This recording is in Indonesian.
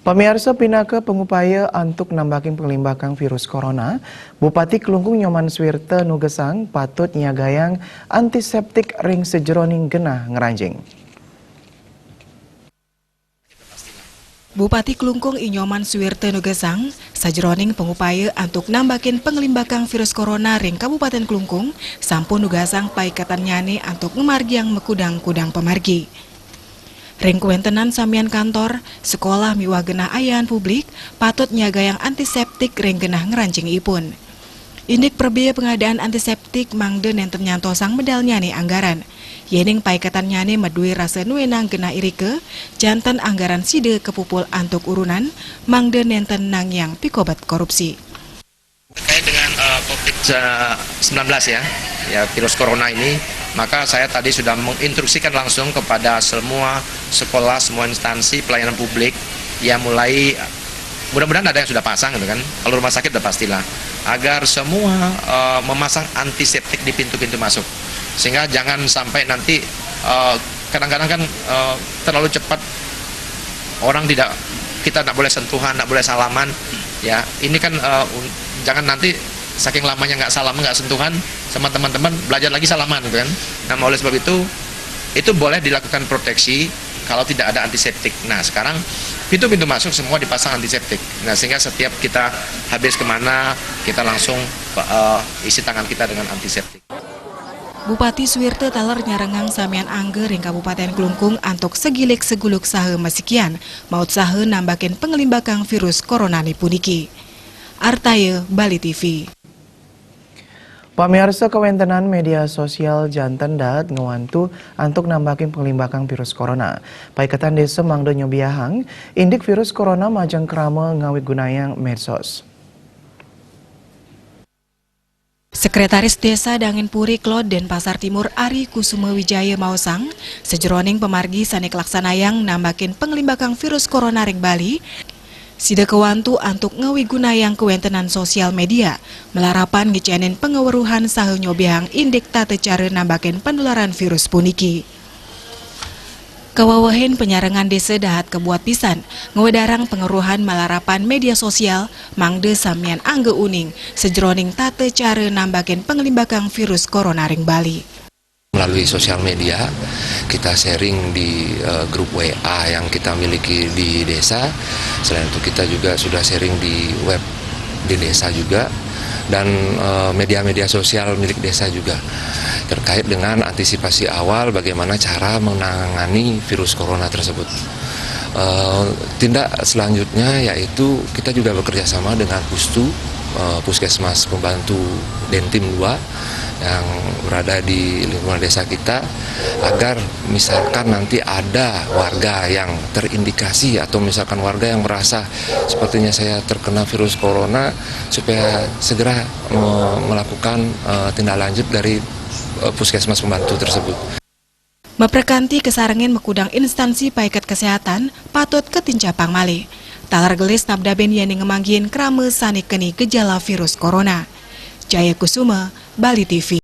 Pemirsa pinaka pengupaya untuk nambakin penglimbakang virus corona, Bupati Kelungkung Nyoman Swirte Nugesang patut nyagayang antiseptik ring sejeroning genah ngeranjing. Bupati Kelungkung Nyoman Swirte Nugesang sajeroning pengupaya untuk nambakin penglimbakang virus corona ring Kabupaten Kelungkung sampun nugasang paikatan nyane untuk ngemargiang mekudang-kudang pemargi. Ring kuentenan samian kantor, sekolah miwah genah ayahan publik patut nyagayang antiseptik ring genah ngerancing ipun. Indik perbiaya pengadaan antiseptik mangde nenten nyantosang medal nyane anggaran. Yening paikatan nyane medui rasa nuenang genah irike, jantan anggaran side kepupul antuk urunan, mangde nenten nang yang pikobat korupsi. Terkait dengan COVID-19 ya virus corona ini, maka saya tadi sudah menginstruksikan langsung kepada semua sekolah, semua instansi pelayanan publik yang mulai, mudah-mudahan ada yang sudah pasang gitu kan, kalau rumah sakit udah pastilah, agar semua memasang antiseptik di pintu-pintu masuk, sehingga jangan sampai nanti kadang-kadang kan terlalu cepat orang kita tidak boleh sentuhan, tidak boleh salaman ya, ini kan jangan nanti saking lamanya nggak salaman, nggak sentuhan sama teman-teman, belajar lagi salaman gitu kan. Nah, oleh sebab itu boleh dilakukan proteksi kalau tidak ada antiseptik. Nah, sekarang pintu-pintu masuk semua dipasang antiseptik. Nah, sehingga setiap kita habis kemana, kita langsung isi tangan kita dengan antiseptik. Bupati Swirte taler nyarengang samian angge ring Kabupaten Kelungkung antuk segilik seguluk sahe masikian maut sahe nambakin pengelimbakang virus corona puniki. Artaye, Bali TV. Pamirsa kewentenan media sosial jantan dahat ngewantu untuk nambakin penglimbakang virus corona. Paikatan desa mangdo nyobiahang, indik virus corona majang kerama ngawit gunayang medsos. Sekretaris Desa Danginpuri Klod Denpasar Timur Ari Kusuma Wijaya Mausang, sejeroning pemargi sanik laksanayang nambakin penglimbakang virus corona ring Bali, sida kewantu antuk ngewigunayang kewentenan sosial media, melarapan ngecenin pengeweruhan sahe nyobiahang indik tate cara nambakin penularan virus puniki. Kawawahin penyarengan desa dahat kebuat pisan, ngewedarang pengeruhan melarapan media sosial, mangde samian angge uning, sejeroning tate cara nambakin penglimbakang virus corona ring Bali. Melalui sosial media, kita sharing di grup WA yang kita miliki di desa. Selain itu kita juga sudah sharing di web di desa juga, dan media-media sosial milik desa juga terkait dengan antisipasi awal bagaimana cara menangani virus corona tersebut. Tindak selanjutnya yaitu kita juga bekerja sama dengan Puskesmas Pembantu Dentim 2 yang berada di lingkungan desa kita, agar misalkan nanti ada warga yang terindikasi atau misalkan warga yang merasa sepertinya saya terkena virus corona, supaya segera melakukan tindak lanjut dari Puskesmas Pembantu tersebut. Meprekanti kesarengin mekudang instansi paikat kesehatan patut ketincapang malih. Talar gelis nabdaben yani ngemanggin krame sanik keni gejala virus corona. Jaya Kusuma, Bali TV.